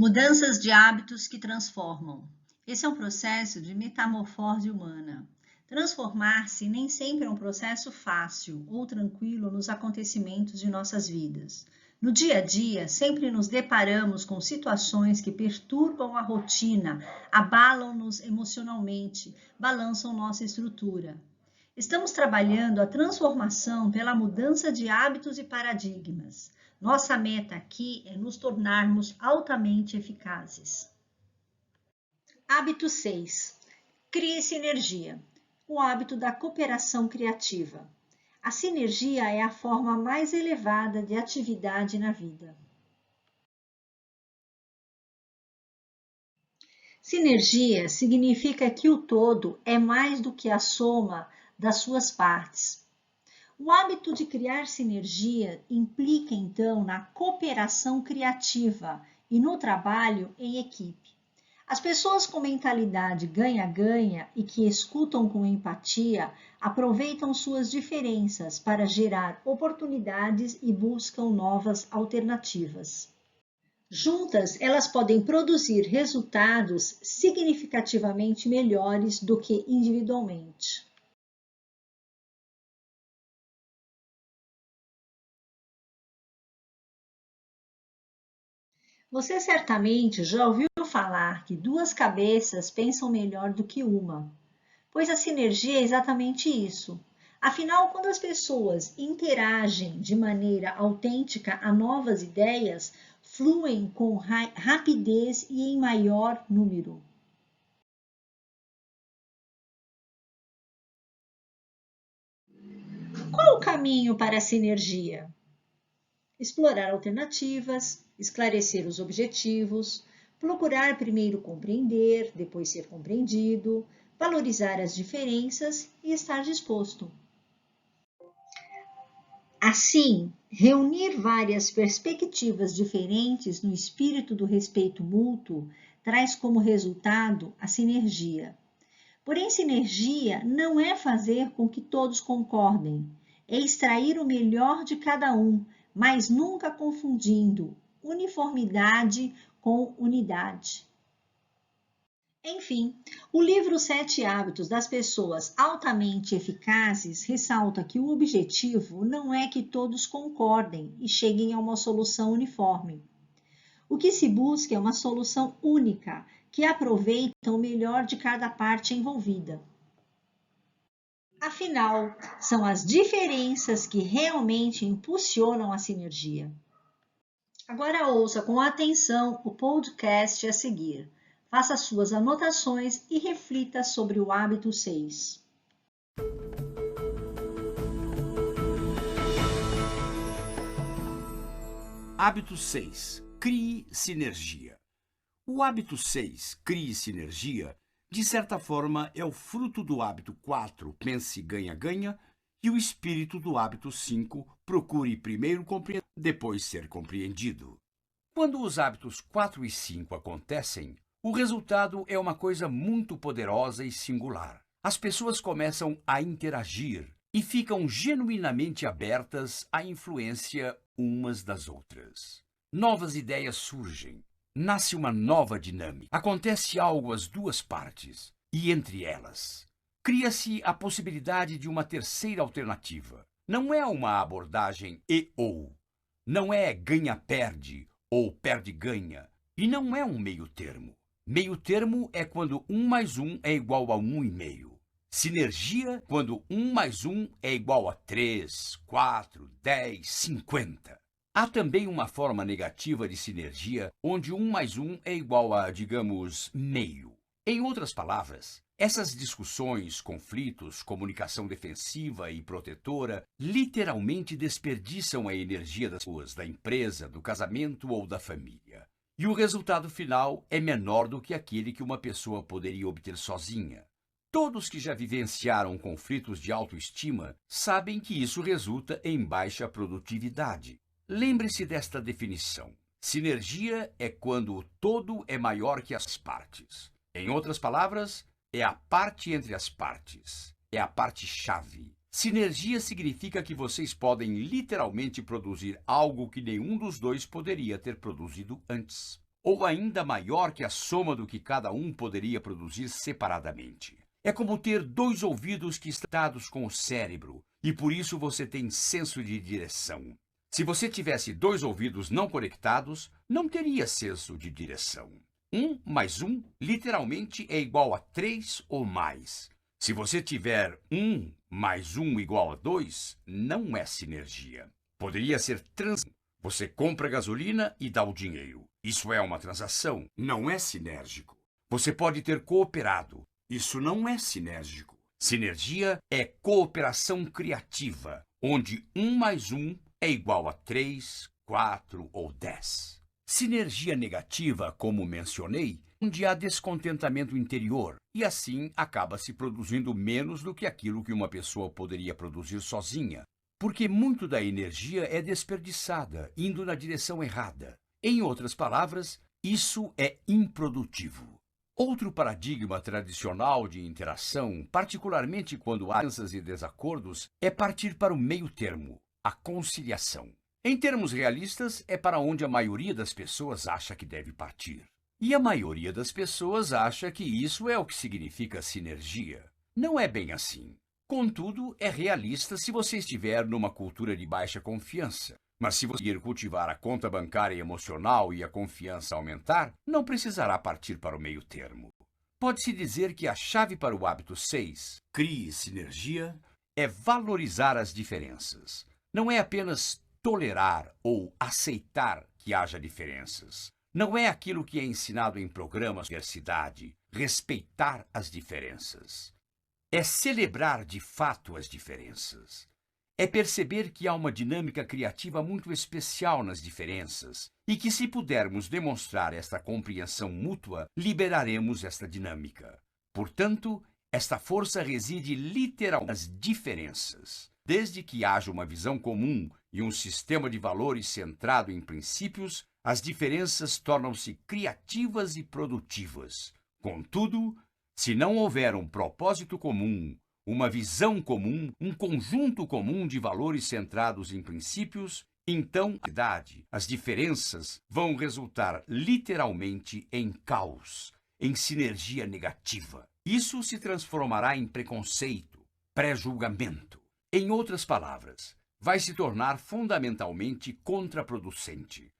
Mudanças de hábitos que transformam. Esse é um processo de metamorfose humana. Transformar-se nem sempre é um processo fácil ou tranquilo nos acontecimentos de nossas vidas. No dia a dia, sempre nos deparamos com situações que perturbam a rotina, abalam-nos emocionalmente, balançam nossa estrutura. Estamos trabalhando a transformação pela mudança de hábitos e paradigmas. Nossa meta aqui é nos tornarmos altamente eficazes. Hábito 6. Crie sinergia. O hábito da cooperação criativa. A sinergia é a forma mais elevada de atividade na vida. Sinergia significa que o todo é mais do que a soma das suas partes. O hábito de criar sinergia implica, então, na cooperação criativa e no trabalho em equipe. As pessoas com mentalidade ganha-ganha e que escutam com empatia aproveitam suas diferenças para gerar oportunidades e buscam novas alternativas. Juntas, elas podem produzir resultados significativamente melhores do que individualmente. Você certamente já ouviu falar que duas cabeças pensam melhor do que uma, pois a sinergia é exatamente isso. Afinal, quando as pessoas interagem de maneira autêntica a novas ideias, fluem com rapidez e em maior número. Qual o caminho para a sinergia? Explorar alternativas, esclarecer os objetivos, procurar primeiro compreender, depois ser compreendido, valorizar as diferenças e estar disposto. Assim, reunir várias perspectivas diferentes no espírito do respeito mútuo traz como resultado a sinergia. Porém, sinergia não é fazer com que todos concordem, é extrair o melhor de cada um, mas nunca confundindo uniformidade com unidade. Enfim, o livro Sete Hábitos das Pessoas Altamente Eficazes ressalta que o objetivo não é que todos concordem e cheguem a uma solução uniforme. O que se busca é uma solução única, que aproveita o melhor de cada parte envolvida. Afinal, são as diferenças que realmente impulsionam a sinergia. Agora ouça com atenção o podcast a seguir. Faça suas anotações e reflita sobre o hábito 6. Hábito 6. Crie sinergia. O hábito 6, crie sinergia, de certa forma é o fruto do hábito 4, pense ganha-ganha, e o espírito do hábito 5, procure primeiro compreender, depois ser compreendido. Quando os hábitos 4 e 5 acontecem, o resultado é uma coisa muito poderosa e singular. As pessoas começam a interagir e ficam genuinamente abertas à influência umas das outras. Novas ideias surgem. Nasce uma nova dinâmica. Acontece algo às duas partes, e entre elas, cria-se a possibilidade de uma terceira alternativa. Não é uma abordagem e ou. Não é ganha-perde ou perde-ganha. E não é um meio termo. Meio termo é quando 1 mais 1 é igual a 1,5. Sinergia quando 1 mais 1 é igual a 3, 4, 10, 50. Há também uma forma negativa de sinergia, onde 1 mais 1 é igual a, digamos, meio. Em outras palavras, essas discussões, conflitos, comunicação defensiva e protetora literalmente desperdiçam a energia das pessoas, da empresa, do casamento ou da família. E o resultado final é menor do que aquele que uma pessoa poderia obter sozinha. Todos que já vivenciaram conflitos de autoestima sabem que isso resulta em baixa produtividade. Lembre-se desta definição. Sinergia é quando o todo é maior que as partes. Em outras palavras, é a parte entre as partes. É a parte-chave. Sinergia significa que vocês podem literalmente produzir algo que nenhum dos dois poderia ter produzido antes. ou ainda maior que a soma do que cada um poderia produzir separadamente. É como ter dois ouvidos que estão conectados com o cérebro, e por isso você tem senso de direção. Se você tivesse dois ouvidos não conectados, não teria senso de direção. 1 mais 1 literalmente é igual a 3 ou mais. Se você tiver 1 mais 1 igual a 2, não é sinergia. Poderia ser transação. Você compra gasolina e dá o dinheiro. Isso é uma transação, não é sinérgico. Você pode ter cooperado. Isso não é sinérgico. Sinergia é cooperação criativa, onde 1 mais 1 é igual a 3, 4 ou 10. Sinergia negativa, como mencionei, onde há descontentamento interior, e assim acaba se produzindo menos do que aquilo que uma pessoa poderia produzir sozinha, porque muito da energia é desperdiçada, indo na direção errada. Em outras palavras, isso é improdutivo. Outro paradigma tradicional de interação, particularmente quando há diferenças e desacordos, é partir para o meio termo, a conciliação. Em termos realistas, é para onde a maioria das pessoas acha que deve partir. E a maioria das pessoas acha que isso é o que significa sinergia. Não é bem assim. Contudo, é realista se você estiver numa cultura de baixa confiança. Mas se você conseguir cultivar a conta bancária emocional e a confiança aumentar, não precisará partir para o meio termo. Pode-se dizer que a chave para o hábito 6, crie sinergia, é valorizar as diferenças. Não é apenas tolerar ou aceitar que haja diferenças. Não é aquilo que é ensinado em programas de universidade, respeitar as diferenças. É celebrar de fato as diferenças. É perceber que há uma dinâmica criativa muito especial nas diferenças e que, se pudermos demonstrar esta compreensão mútua, liberaremos esta dinâmica. Portanto, esta força reside literalmente nas diferenças. Desde que haja uma visão comum e um sistema de valores centrado em princípios, as diferenças tornam-se criativas e produtivas. Contudo, se não houver um propósito comum, uma visão comum, um conjunto comum de valores centrados em princípios, então as diferenças vão resultar literalmente em caos, em sinergia negativa. Isso se transformará em preconceito, pré-julgamento. Em outras palavras, vai se tornar fundamentalmente contraproducente.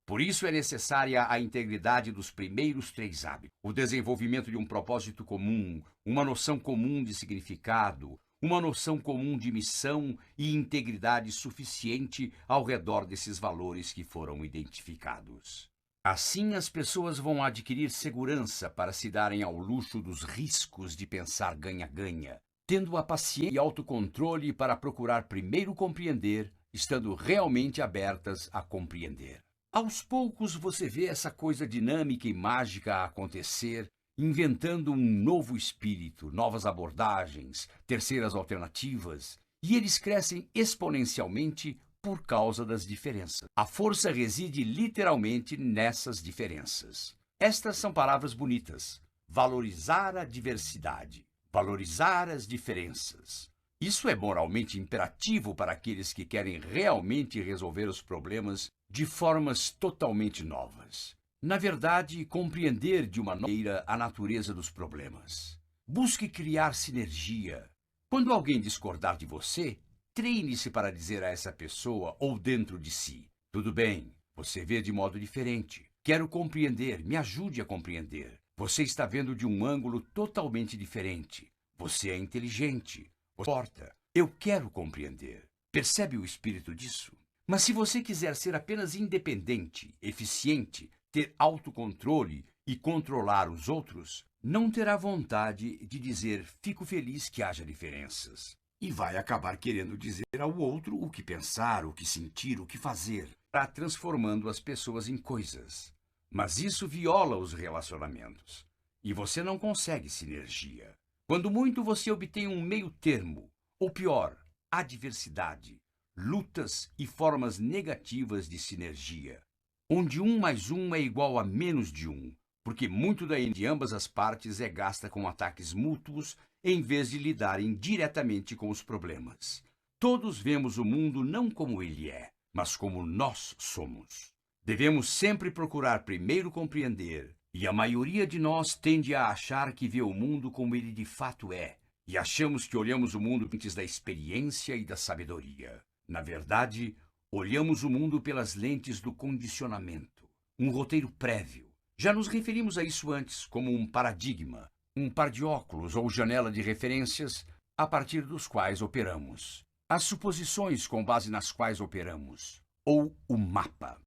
Por isso é necessária a integridade dos primeiros 3 hábitos, o desenvolvimento de um propósito comum, uma noção comum de significado, uma noção comum de missão e integridade suficiente ao redor desses valores que foram identificados. Assim, as pessoas vão adquirir segurança para se darem ao luxo dos riscos de pensar ganha-ganha, tendo a paciência e autocontrole para procurar primeiro compreender, estando realmente abertas a compreender. Aos poucos você vê essa coisa dinâmica e mágica a acontecer, inventando um novo espírito, novas abordagens, terceiras alternativas, e eles crescem exponencialmente por causa das diferenças. A força reside literalmente nessas diferenças. Estas são palavras bonitas. Valorizar a diversidade, valorizar as diferenças. Isso é moralmente imperativo para aqueles que querem realmente resolver os problemas de formas totalmente novas. Na verdade, compreender de uma maneira a natureza dos problemas. Busque criar sinergia. Quando alguém discordar de você, treine-se para dizer a essa pessoa ou dentro de si: tudo bem, você vê de modo diferente. Quero compreender, me ajude a compreender. Você está vendo de um ângulo totalmente diferente. Você é inteligente. Importa. Eu quero compreender. Percebe o espírito disso? Mas se você quiser ser apenas independente, eficiente, ter autocontrole e controlar os outros, não terá vontade de dizer fico feliz que haja diferenças. E vai acabar querendo dizer ao outro o que pensar, o que sentir, o que fazer, para transformando as pessoas em coisas. Mas isso viola os relacionamentos. E você não consegue sinergia. Quando muito você obtém um meio termo, ou pior, adversidade, lutas e formas negativas de sinergia, onde 1 mais 1 é igual a menos de 1, porque muito da energia de ambas as partes é gasta com ataques mútuos em vez de lidarem diretamente com os problemas. Todos vemos o mundo não como ele é, mas como nós somos. Devemos sempre procurar primeiro compreender, e a maioria de nós tende a achar que vê o mundo como ele de fato é, e achamos que olhamos o mundo antes da experiência e da sabedoria. Na verdade, olhamos o mundo pelas lentes do condicionamento, um roteiro prévio. Já nos referimos a isso antes como um paradigma, um par de óculos ou janela de referências a partir dos quais operamos, as suposições com base nas quais operamos, ou o mapa.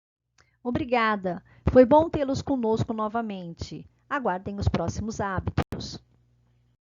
Obrigada. Foi bom tê-los conosco novamente. Aguardem os próximos hábitos.